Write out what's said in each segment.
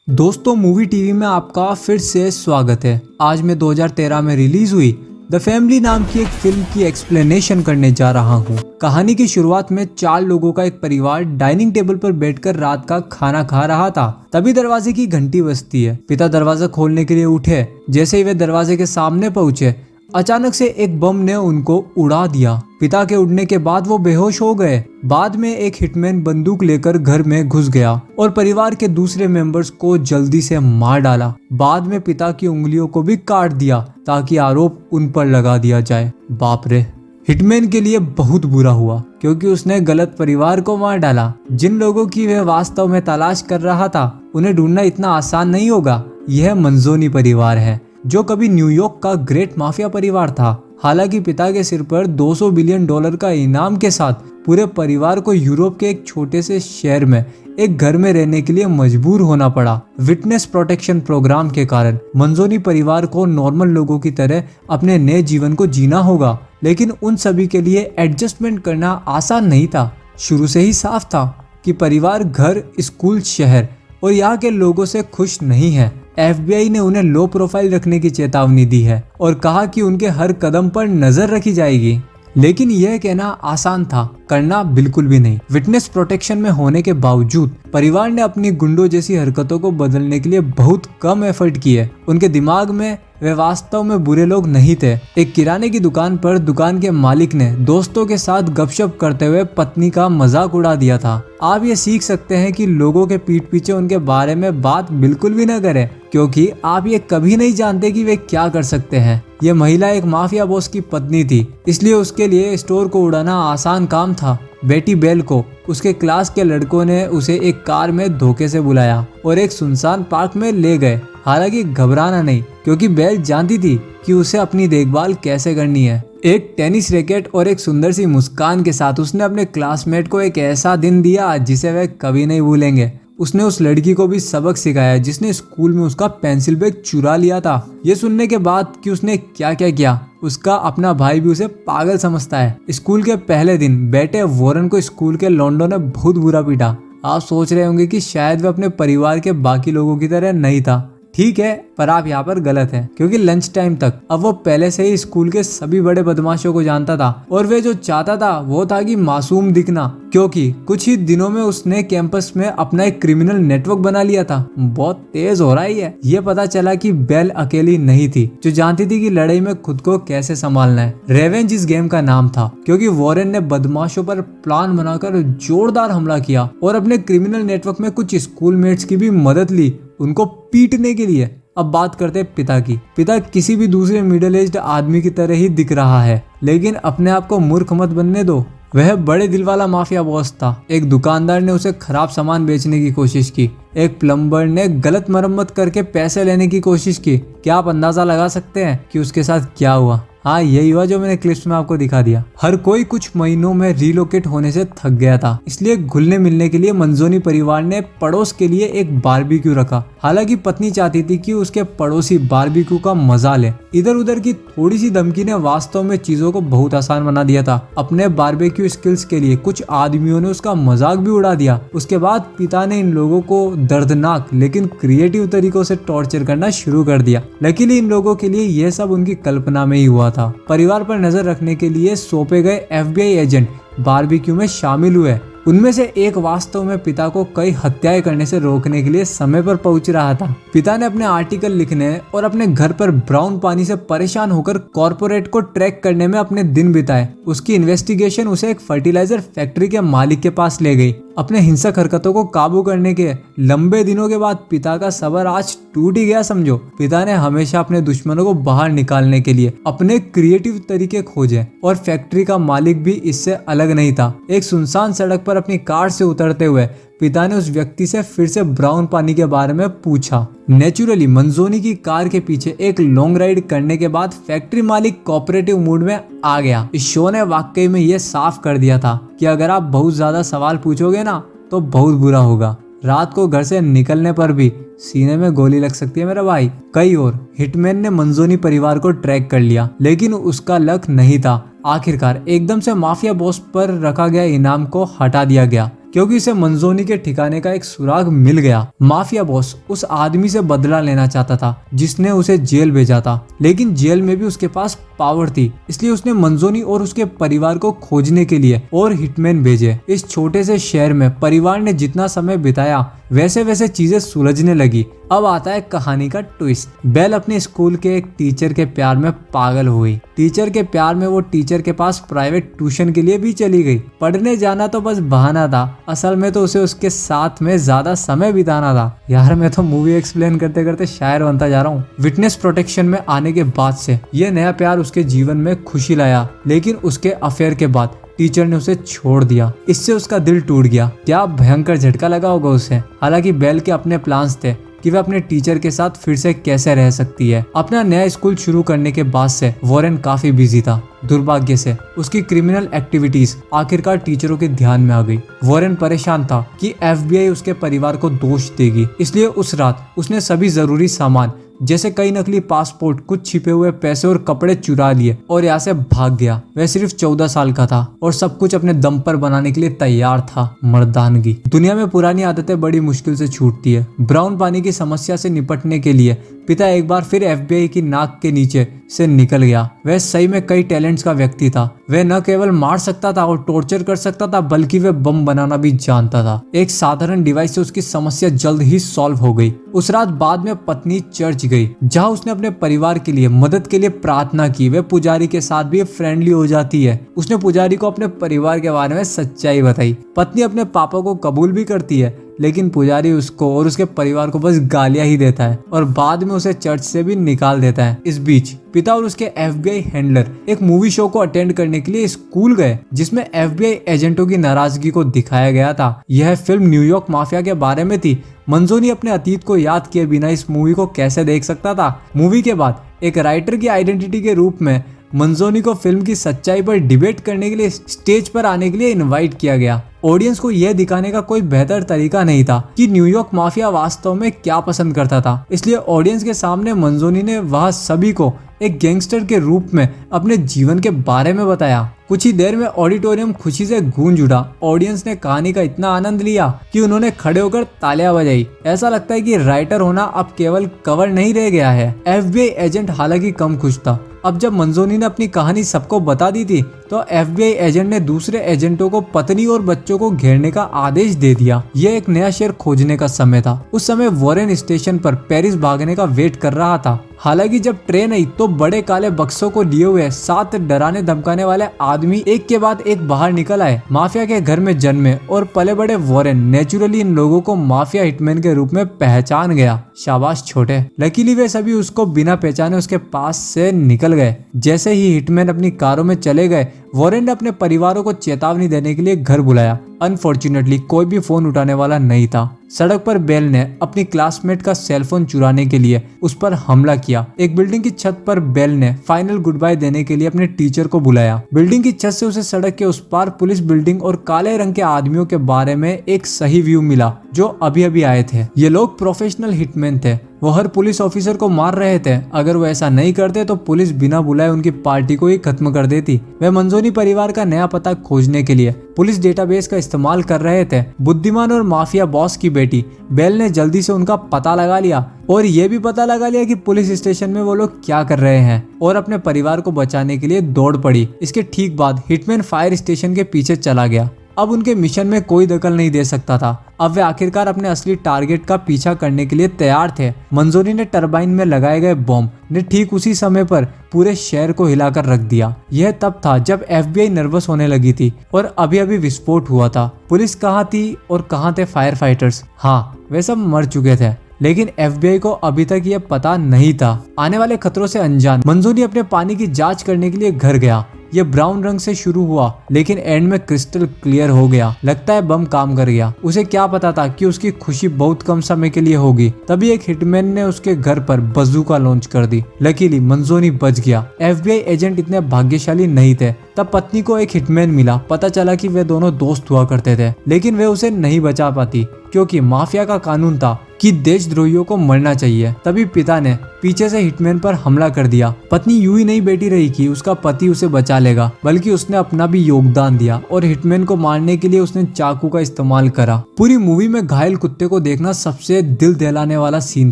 दोस्तों movie TV में आपका फिर से स्वागत है। आज मैं 2013 में रिलीज हुई द फैमिली नाम की एक फिल्म की एक्सप्लेनेशन करने जा रहा हूँ। कहानी की शुरुआत में 4 लोगों का एक परिवार डाइनिंग टेबल पर बैठकर रात का खाना खा रहा था। तभी दरवाजे की घंटी बजती है। पिता दरवाजा खोलने के लिए उठे। जैसे ही वे दरवाजे के सामने पहुंचे, अचानक से एक बम ने उनको उड़ा दिया। पिता के उड़ने के बाद वो बेहोश हो गए। बाद में एक हिटमैन बंदूक लेकर घर में घुस गया और परिवार के दूसरे मेंबर्स को जल्दी से मार डाला। बाद में पिता की उंगलियों को भी काट दिया ताकि आरोप उन पर लगा दिया जाए। बाप रे, हिटमैन के लिए बहुत बुरा हुआ क्योंकि उसने गलत परिवार को मार डाला। जिन लोगों की वह वास्तव में तलाश कर रहा था, उन्हें ढूंढना इतना आसान नहीं होगा। यह मंजोनी परिवार है जो कभी न्यूयॉर्क का ग्रेट माफिया परिवार था। हालांकि पिता के सिर पर $200 बिलियन का इनाम के साथ पूरे परिवार को यूरोप के एक छोटे से शहर में एक घर में रहने के लिए मजबूर होना पड़ा। विटनेस प्रोटेक्शन प्रोग्राम के कारण मंजोनी परिवार को नॉर्मल लोगों की तरह अपने नए जीवन को जीना होगा, लेकिन उन सभी के लिए एडजस्टमेंट करना आसान नहीं था। शुरू से ही साफ था कि परिवार घर, स्कूल, शहर और यहाँ के लोगों से खुश नहीं है। FBI ने उन्हें लो प्रोफाइल रखने की चेतावनी दी है और कहा कि उनके हर कदम पर नजर रखी जाएगी। लेकिन यह कहना आसान था, करना बिल्कुल भी नहीं। विटनेस प्रोटेक्शन में होने के बावजूद परिवार ने अपनी गुंडों जैसी हरकतों को बदलने के लिए बहुत कम एफर्ट किए। उनके दिमाग में वे वास्तव में बुरे लोग नहीं थे। एक किराने की दुकान पर दुकान के मालिक ने दोस्तों के साथ गपशप करते हुए पत्नी का मजाक उड़ा दिया था। आप ये सीख सकते हैं कि लोगों के पीठ पीछे उनके बारे में बात बिल्कुल भी न करें, क्योंकि आप ये कभी नहीं जानते कि वे क्या कर सकते हैं। यह महिला एक माफिया बॉस की पत्नी थी, इसलिए उसके लिए स्टोर को उड़ाना आसान काम था। बेटी बेल को उसके क्लास के लड़कों ने उसे एक कार में धोखे से बुलाया और एक सुनसान पार्क में ले गए। हालांकि घबराना नहीं, क्योंकि बेल जानती थी कि उसे अपनी देखभाल कैसे करनी है। एक टेनिस रैकेट और एक सुंदर सी मुस्कान के साथ उसने अपने क्लासमेट को एक ऐसा दिन दिया जिसे वे कभी नहीं भूलेंगे। उसने उस लड़की को भी सबक सिखाया जिसने स्कूल में उसका पेंसिल बैग चुरा लिया था। ये सुनने के बाद कि उसने क्या क्या किया, उसका अपना भाई भी उसे पागल समझता है। स्कूल के पहले दिन बेटे वॉरेन को स्कूल के लॉन्डो ने बहुत बुरा पीटा। आप सोच रहे होंगे कि शायद वह अपने परिवार के बाकी लोगों की तरह नहीं था। ठीक है, पर आप यहाँ पर गलत हैं, क्योंकि लंच टाइम तक अब वो पहले से ही स्कूल के सभी बड़े बदमाशों को जानता था और वे जो चाहता था वो था कि मासूम दिखना, क्योंकि कुछ ही दिनों में उसने कैंपस में अपना एक क्रिमिनल नेटवर्क बना लिया था। बहुत तेज हो रहा है ये पता चला कि बेल अकेली नहीं थी जो जानती थी कि लड़ाई में खुद को कैसे संभालना है। रेवेंज इस गेम का नाम था, क्योंकि वॉरेन ने बदमाशों पर प्लान बनाकर जोरदार हमला किया और अपने क्रिमिनल नेटवर्क में कुछ स्कूलमेट्स की भी मदद ली उनको पीटने के लिए। अब बात करते हैं पिता की। पिता किसी भी दूसरे मिडिल एज्ड आदमी की तरह ही दिख रहा है, लेकिन अपने आप को मूर्ख मत बनने दो। वह बड़े दिल वाला माफिया बॉस था। एक दुकानदार ने उसे खराब सामान बेचने की कोशिश की। एक प्लम्बर ने गलत मरम्मत करके पैसे लेने की कोशिश की। क्या आप अंदाजा लगा सकते हैं कि उसके साथ क्या हुआ? हाँ, यही हुआ जो मैंने क्लिप्स में आपको दिखा दिया। हर कोई कुछ महीनों में रिलोकेट होने से थक गया था, इसलिए घुलने मिलने के लिए मंजोनी परिवार ने पड़ोस के लिए एक बारबेक्यू रखा। हालांकि पत्नी चाहती थी कि उसके पड़ोसी बारबेक्यू का मजा ले। इधर उधर की थोड़ी सी धमकी ने वास्तव में चीजों को बहुत आसान बना दिया था। अपने बारबेक्यू स्किल्स के लिए कुछ आदमियों ने उसका मजाक भी उड़ा दिया। उसके बाद पिता ने इन लोगों को दर्दनाक लेकिन क्रिएटिव तरीकों से टॉर्चर करना शुरू कर दिया। लकीली इन लोगों के लिए यह सब उनकी कल्पना में ही हुआ था। परिवार पर नजर रखने के लिए सौंपे गए FBI एजेंट बारबेक्यू में शामिल हुए। उनमें से एक वास्तव में पिता को कई हत्याएं करने से रोकने के लिए समय पर पहुंच रहा था। पिता ने अपने आर्टिकल लिखने और अपने घर पर ब्राउन पानी से परेशान होकर कॉर्पोरेट को ट्रैक करने में अपने दिन बिताए। उसकी इन्वेस्टिगेशन उसे एक फर्टिलाइजर फैक्ट्री के मालिक के पास ले गई। अपने हिंसक हरकतों को काबू करने के लंबे दिनों के बाद पिता का सब्र आज टूट ही गया समझो। पिता ने हमेशा अपने दुश्मनों को बाहर निकालने के लिए अपने क्रिएटिव तरीके खोजे और फैक्ट्री का मालिक भी इससे अलग नहीं था। एक सुनसान सड़क पर अपनी कार से उतरते हुए पिता ने उस व्यक्ति से फिर से ब्राउन पानी के बारे में पूछा। नेचुरली मंजोनी की कार के पीछे एक लॉन्ग राइड करने के बाद फैक्ट्री मालिक कोऑपरेटिव मूड में आ गया। इस शो ने वाकई में ये साफ कर दिया था कि अगर आप बहुत ज्यादा सवाल पूछोगे ना तो बहुत बुरा होगा। रात को घर से निकलने पर भी सीने में गोली लग सकती है मेरा भाई। कई और हिटमैन ने मंजोनी परिवार को ट्रैक कर लिया, लेकिन उसका लक नहीं था। आखिरकार एकदम से माफिया बॉस पर रखा गया इनाम को हटा दिया गया। क्योंकि उसे मंजोनी के ठिकाने का एक सुराग मिल गया। माफिया बॉस उस आदमी से बदला लेना चाहता था जिसने उसे जेल भेजा था, लेकिन जेल में भी उसके पास पावर थी, इसलिए उसने मंजोनी और उसके परिवार को खोजने के लिए और हिटमैन भेजे। इस छोटे से शहर में परिवार ने जितना समय बिताया वैसे वैसे चीजें सुलझने लगी। अब आता है कहानी का ट्विस्ट। बेल अपने स्कूल के एक टीचर के प्यार में पागल हो गई। टीचर के प्यार में वो टीचर के पास प्राइवेट ट्यूशन के लिए भी चली गई। पढ़ने जाना तो बस बहाना था, असल में तो उसे उसके साथ में ज्यादा समय बिताना था। यार मैं तो मूवी एक्सप्लेन करते करते शायर बनता जा रहा हूँ। विटनेस प्रोटेक्शन में आने के बाद से ये नया प्यार उसके जीवन में खुशी लाया, लेकिन उसके अफेयर के बाद टीचर ने उसे छोड़ दिया। इससे उसका दिल टूट गया। क्या भयंकर झटका लगा होगा उसे। हालांकि बेल के अपने प्लान्स थे कि वह अपने टीचर के साथ फिर से कैसे रह सकती है। अपना नया स्कूल शुरू करने के बाद से वॉरेन काफी बिजी था। दुर्भाग्य से उसकी क्रिमिनल एक्टिविटीज आखिरकार टीचरों के ध्यान में आ गई। वॉरेन परेशान था कि FBI उसके परिवार को दोष देगी, इसलिए उस रात उसने सभी जरूरी सामान जैसे कई नकली पासपोर्ट, कुछ छिपे हुए पैसे और कपड़े चुरा लिए और यहाँ से भाग गया। वह सिर्फ 14 साल का था और सब कुछ अपने दम पर बनाने के लिए तैयार था। मर्दानगी। दुनिया में पुरानी आदतें बड़ी मुश्किल से छूटती है। ब्राउन पानी की समस्या से निपटने के लिए पिता एक बार फिर FBI की नाक के नीचे से निकल गया। वह सही में कई टैलेंट्स का व्यक्ति था। वह न केवल मार सकता था और टॉर्चर कर सकता था, बल्कि वह बम बनाना भी जानता था। एक साधारण डिवाइस से उसकी समस्या जल्द ही सॉल्व हो गई। उस रात बाद में पत्नी चर्च गई, जहां उसने अपने परिवार के लिए मदद के लिए प्रार्थना की। वह पुजारी के साथ भी फ्रेंडली हो जाती है। उसने पुजारी को अपने परिवार के बारे में सच्चाई बताई। पत्नी अपने पापा को कबूल भी करती है, लेकिन पुजारी उसको और उसके परिवार को बस गालियां ही देता है और बाद में उसे चर्च से भी निकाल देता है। इस बीच पिता और उसके FBI हैंडलर एक मूवी शो को अटेंड करने के लिए स्कूल गए, जिसमें FBI एजेंटों की नाराजगी को दिखाया गया था। यह फिल्म न्यूयॉर्क माफिया के बारे में थी। मंजोनी अपने अतीत को याद किए बिना इस मूवी को कैसे देख सकता था। मूवी के बाद एक राइटर की आइडेंटिटी के रूप में मंजोनी को फिल्म की सच्चाई पर डिबेट करने के लिए स्टेज पर आने के लिए इनवाइट किया गया। ऑडियंस को यह दिखाने का कोई बेहतर तरीका नहीं था कि न्यूयॉर्क माफिया वास्तव में क्या पसंद करता था, इसलिए ऑडियंस के सामने मंजोनी ने वह सभी को एक गैंगस्टर के रूप में अपने जीवन के बारे में बताया। कुछ ही देर में ऑडिटोरियम खुशी से गूंज उठा। ऑडियंस ने कहानी का इतना आनंद लिया कि उन्होंने खड़े होकर तालियां बजाई। ऐसा लगता है कि राइटर होना अब केवल कवर नहीं रह गया है। FBI एजेंट हालांकि कम खुश था। अब जब मंजोनी ने अपनी कहानी सबको बता दी थी, तो FBI एजेंट ने दूसरे एजेंटों को पत्नी और बच्चों को घेरने का आदेश दे दिया। यह एक नया शहर खोजने का समय था। उस समय वॉरेन स्टेशन पर पेरिस भागने का वेट कर रहा था। हालांकि जब ट्रेन आई तो बड़े काले बक्सों को लिए हुए 7 डराने धमकाने वाले आदमी एक के बाद एक बाहर निकल आए। माफिया के घर में जन्मे और पले बड़े वॉरेन नेचुरली इन लोगों को माफिया हिटमैन के रूप में पहचान गया। शाबाश छोटे। लकीली वे सभी उसको बिना पहचाने उसके पास से निकल गए। जैसे ही हिटमैन अपनी कारों में चले गए, वॉरेन ने अपने परिवारों को चेतावनी देने के लिए घर बुलाया। अनफॉर्चुनेटली कोई भी फोन उठाने वाला नहीं था। सड़क पर बेल ने अपनी क्लासमेट का सेलफोन चुराने के लिए उस पर हमला किया। एक बिल्डिंग की छत पर बेल ने फाइनल गुड बाय देने के लिए अपने टीचर को बुलाया। बिल्डिंग की छत से उसे सड़क के उस पार पुलिस बिल्डिंग और काले रंग के आदमियों के बारे में एक सही व्यू मिला जो अभी अभी आए थे। ये लोग प्रोफेशनल हिटमैन थे। वो हर पुलिस ऑफिसर को मार रहे थे। अगर वो ऐसा नहीं करते तो पुलिस बिना बुलाए उनकी पार्टी को ही खत्म कर देती। वे मंजोनी परिवार का नया पता खोजने के लिए पुलिस डेटाबेस का इस्तेमाल कर रहे थे। बुद्धिमान और माफिया बॉस की बेटी बेल ने जल्दी से उनका पता लगा लिया और ये भी पता लगा लिया कि पुलिस स्टेशन में वो लोग क्या कर रहे हैं और अपने परिवार को बचाने के लिए दौड़ पड़ी। इसके ठीक बाद हिटमैन फायर स्टेशन के पीछे चला गया। अब उनके मिशन में कोई दखल नहीं दे सकता था। अब वे आखिरकार अपने असली टारगेट का पीछा करने के लिए तैयार थे। मंजोनी ने टरबाइन में लगाए गए बॉम्ब ने ठीक उसी समय पर पूरे शहर को हिलाकर रख दिया। यह तब था जब FBI नर्वस होने लगी थी और अभी अभी विस्फोट हुआ था। पुलिस कहाँ थी और कहाँ थे फायर फाइटर्स? हाँ, वे सब मर चुके थे, लेकिन FBI को अभी तक यह पता नहीं था। आने वाले खतरों से अनजान मंजोनी अपने पानी की जांच करने के लिए घर गया। ये ब्राउन रंग से शुरू हुआ लेकिन एंड में क्रिस्टल क्लियर हो गया। लगता है बम काम कर गया। उसे क्या पता था कि उसकी खुशी बहुत कम समय के लिए होगी। तभी एक हिटमैन ने उसके घर पर बंदूक लॉन्च कर दी। लकीली मंजोनी बच गया। FBI एजेंट इतने भाग्यशाली नहीं थे। तब पत्नी को एक हिटमैन मिला। पता चला कि वे दोनों दोस्त हुआ करते थे, लेकिन वे उसे नहीं बचा पाती। क्योंकि माफिया का कानून था कि देशद्रोहियों को मरना चाहिए। तभी पिता ने पीछे से हिटमैन पर हमला कर दिया। पत्नी यूं ही नहीं बैठी रही कि उसका पति उसे बचा लेगा, बल्कि उसने अपना भी योगदान दिया और हिटमैन को मारने के लिए उसने चाकू का इस्तेमाल करा। पूरी मूवी में घायल कुत्ते को देखना सबसे दिल दहलाने वाला सीन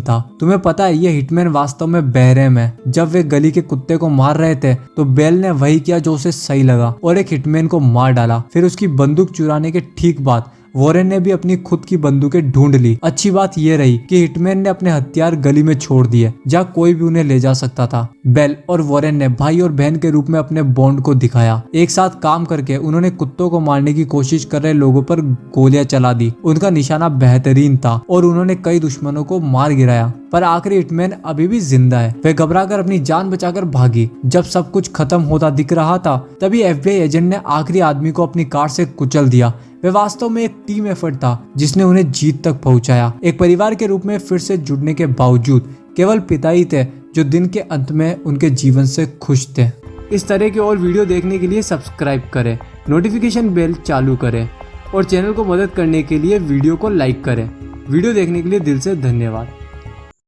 था। तुम्हें पता है ये हिटमैन वास्तव में बेरहम है। जब वे गली के कुत्ते को मार रहे थे तो बेल ने वही किया जो उसे सही लगा और एक हिटमैन को मार डाला। फिर उसकी बंदूक चुराने के ठीक बाद वॉरेन ने भी अपनी खुद की बंदूकें ढूंढ ली। अच्छी बात यह रही कि हिटमैन ने अपने हथियार गली में छोड़ दिए जहाँ कोई भी उन्हें ले जा सकता था। बेल और वॉरेन ने भाई और बहन के रूप में अपने बॉन्ड को दिखाया। एक साथ काम करके उन्होंने कुत्तों को मारने की कोशिश कर रहे लोगों पर गोलियां चला दी। उनका निशाना बेहतरीन था और उन्होंने कई दुश्मनों को मार गिराया, पर आखिरी हिटमैन अभी भी जिंदा है। वे घबराकर अपनी जान बचाकर भागी। जब सब कुछ खत्म होता दिख रहा था तभी FBI एजेंट ने आखिरी आदमी को अपनी कार से कुचल दिया। वे वास्तव में एक टीम एफर्ट था जिसने उन्हें जीत तक पहुंचाया। एक परिवार के रूप में फिर से जुड़ने के बावजूद केवल पिता ही थे जो दिन के अंत में उनके जीवन से खुश थे। इस तरह के और वीडियो देखने के लिए सब्सक्राइब करें, नोटिफिकेशन बेल चालू करें और चैनल को मदद करने के लिए वीडियो को लाइक करें। वीडियो देखने के लिए दिल से धन्यवाद।